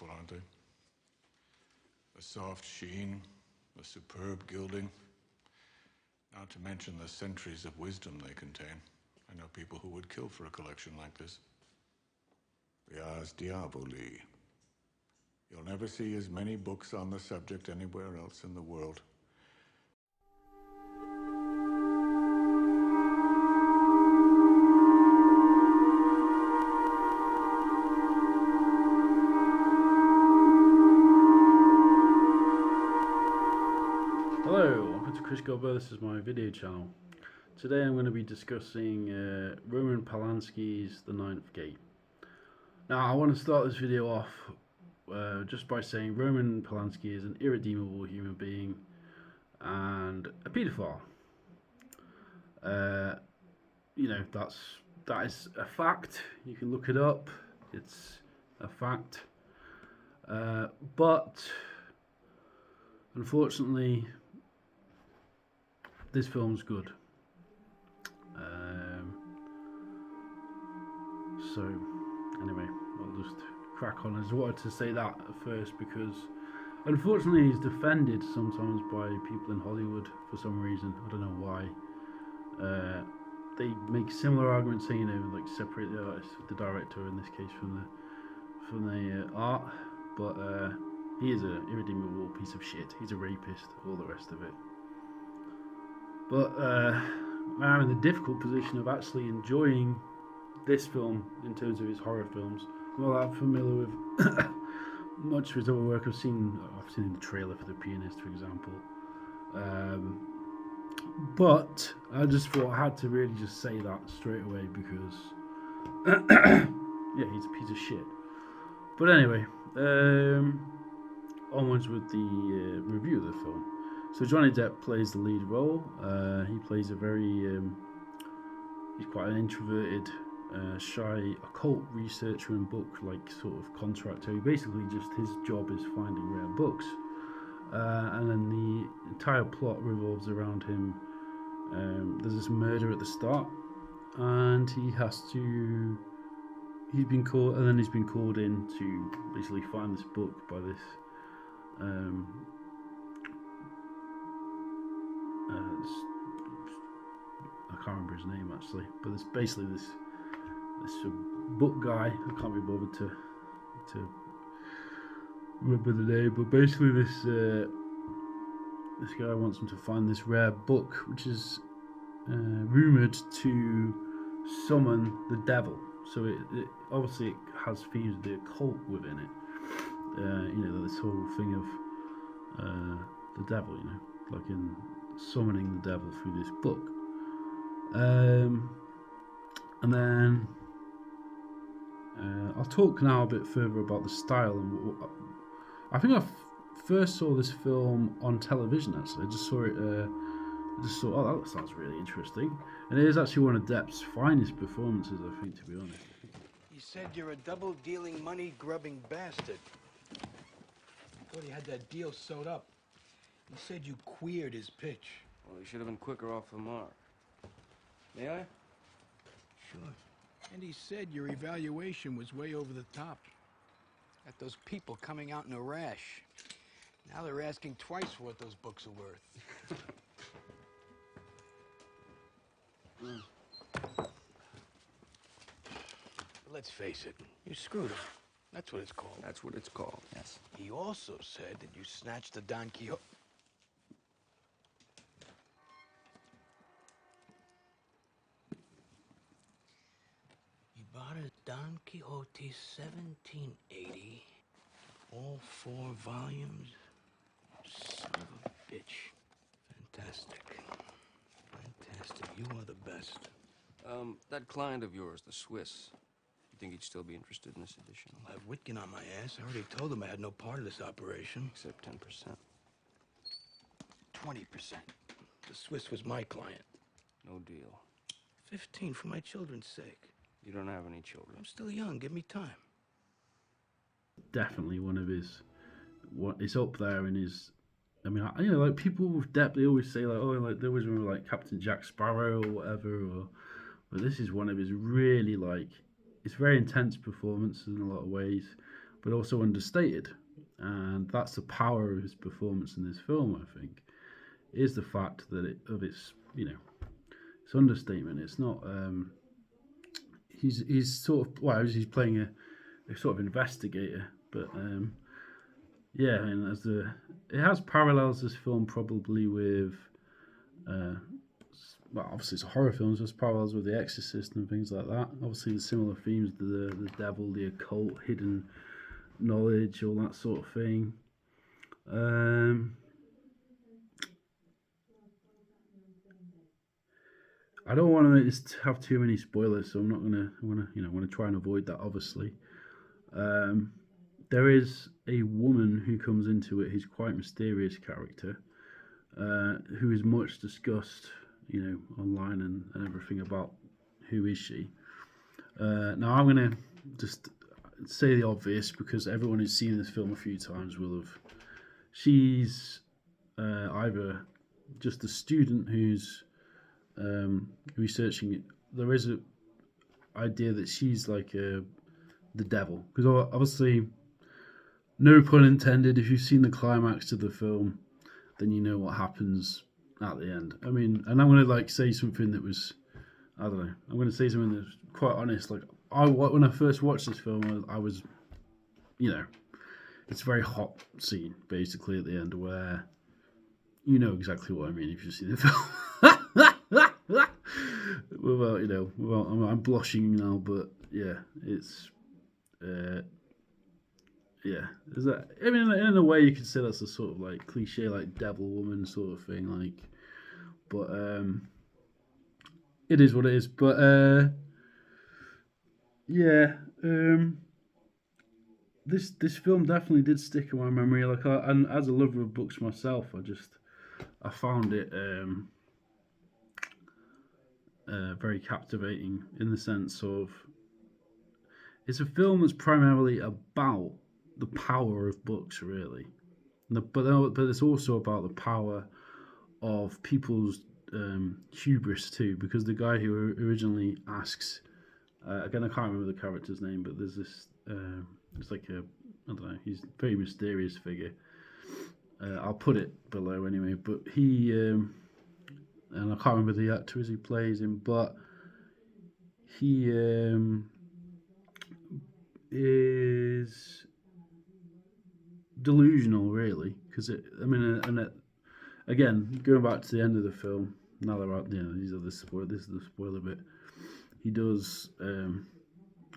beautiful, aren't they? The soft sheen, the superb gilding, not to mention the centuries of wisdom they contain. I know people who would kill for a collection like this. Ars Diaboli. You'll never see as many books on the subject anywhere else in the world. Hello, welcome to Chris Gilbert. This is my video channel. Today I'm going to be discussing Roman Polanski's The Ninth Gate. Now I want to start this video off just by saying Roman Polanski is an irredeemable human being and a paedophile. You know, that is a fact. You can look it up. It's a fact. But unfortunately, this film's good. So anyway, I'll just crack on. I just wanted to say that first because unfortunately he's defended sometimes by people in Hollywood for some reason. I don't know why. They make similar arguments saying, you know, like separate the artist, the director in this case, from the art. But he is an irredeemable piece of shit. He's a rapist, all the rest of it. But I'm in the difficult position of actually enjoying this film in terms of his horror films. I'm not that familiar with much of his other work. I've seen the trailer for The Pianist, for example. But I just thought I had to really just say that straight away because, yeah, he's a piece of shit. But anyway, onwards with the review of the film. So Johnny Depp plays the lead role. He plays a very, he's quite an introverted, shy occult researcher and book sort of contractor. Basically just his job is finding rare books. And then the entire plot revolves around him. There's this murder at the start, and he's been called in to basically find this book by this I can't remember his name actually, but it's basically this book guy. I can't be bothered to remember the name, but basically this guy wants him to find this rare book, which is rumored to summon the devil. So it obviously has themes of the occult within it. You know, this whole thing of the devil, you know, like in summoning the devil through this book. And then I'll talk now a bit further about the style. And I think I first saw this film on television. Actually, I just saw it. I just thought, oh, that sounds really interesting. And it is actually one of Depp's finest performances, I think, to be honest. You said you're a double-dealing, money-grubbing bastard. I thought he had that deal sewed up. He said you queered his pitch. Well, he should have been quicker off the mark. May I? Sure. And he said your evaluation was way over the top. Got those people coming out in a rash. Now they're asking twice what those books are worth. Let's face it, you screwed him. That's what it's called. That's what it's called, yes. He also said that you snatched the Don Quixote. You bought a Don Quixote 1780. All 4 volumes. Son of a bitch. Fantastic. Fantastic. You are the best. That client of yours, the Swiss, you think he'd still be interested in this edition? I'll have Witkin on my ass. I already told him I had no part of this operation. Except 10%. 20%. The Swiss was my client. No deal. 15 for my children's sake. You don't have any children. I'm still young. Give me time. Definitely one of his. It's up there in his. I mean, you know, like people with Depp, they always say like, oh, like they always remember like Captain Jack Sparrow or whatever. But this is one of his really it's very intense performances in a lot of ways. but also understated. And that's the power of his performance in this film, I think, is the fact that it's it's understatement. It's not. He's sort of he's playing a sort of investigator, but yeah, and it has parallels, this film, probably with obviously it's a horror film, so there's parallels with The Exorcist and things like that. Obviously the similar themes, the devil, the occult, hidden knowledge, all that sort of thing. I don't want to have too many spoilers, so I'm not gonna. I want to try and avoid that. Obviously, there is a woman who comes into it who's quite mysterious character, who is much discussed, online and everything about who is she. Now I'm gonna just say the obvious because everyone who's seen this film a few times will have. She's either just a student who's researching it. There is a idea that she's like the devil, because obviously, no pun intended, if you've seen the climax of the film, then you know what happens at the end. I mean, and I'm going to say something that was, I don't know, I'm going to say something that's quite honest. Like, when I first watched this film, I was, it's a very hot scene basically at the end where you know exactly what I mean if you've seen the film. I'm blushing now, but yeah, it's yeah. Is that? I mean, in a way, you could say that's a sort of like cliche, like devil woman sort of thing, like. But it is what it is. But yeah, this film definitely did stick in my memory. Like, and as a lover of books myself, I found it very captivating in the sense of it's a film that's primarily about the power of books, really. But it's also about the power of people's hubris too, because the guy who originally asks, again, I can't remember the character's name, but there's this, it's like I don't know, he's a very mysterious figure. I'll put it below anyway, but he, and I can't remember the actor as he plays him, but he is delusional, really, because again, going back to the end of the film, now they're out, these are this is the spoiler bit. He does,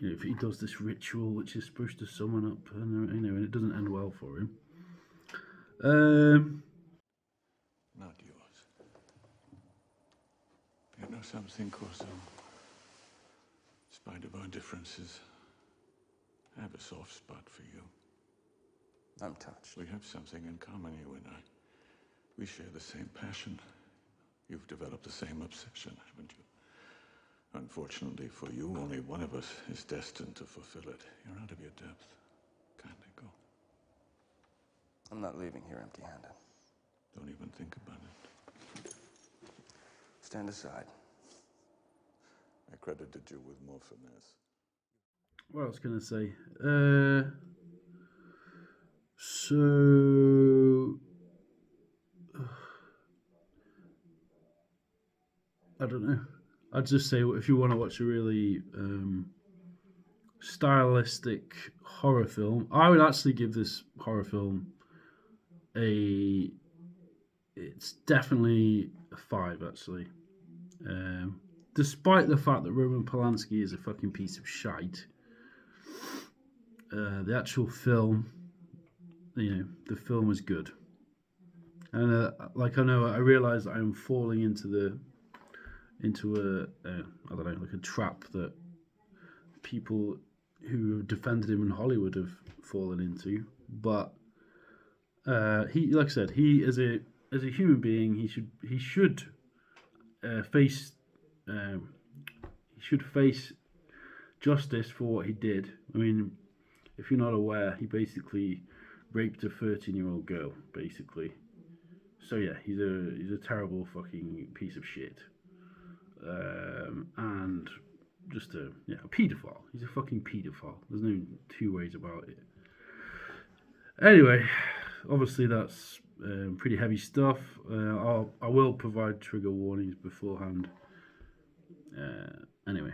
if he does this ritual which is supposed to summon up, and it doesn't end well for him. Not yours. You know something, Corso? In spite of our differences, I have a soft spot for you. I'm touched. We have something in common, you and I. We share the same passion. You've developed the same obsession, haven't you? Unfortunately for you, only one of us is destined to fulfill it. You're out of your depth. Kindly go. I'm not leaving here empty-handed. Don't even think about it. Stand aside. I credited you with more finesse. What I was going to say? So I don't know. I'd just say if you want to watch a really stylistic horror film, I would actually give this horror film it's definitely a 5, actually. Despite the fact that Roman Polanski is a fucking piece of shite, the actual film, the film was good. And I realise that I'm falling into I don't know, like a trap that people who defended him in Hollywood have fallen into. But he, like I said, he as a human being, he should face justice for what he did. I mean, if you're not aware, he basically raped a 13-year-old girl, basically. So yeah, he's a terrible fucking piece of shit. And just a paedophile. He's a fucking paedophile. There's no two ways about it. Anyway, obviously that's pretty heavy stuff. I will provide trigger warnings beforehand. Anyway.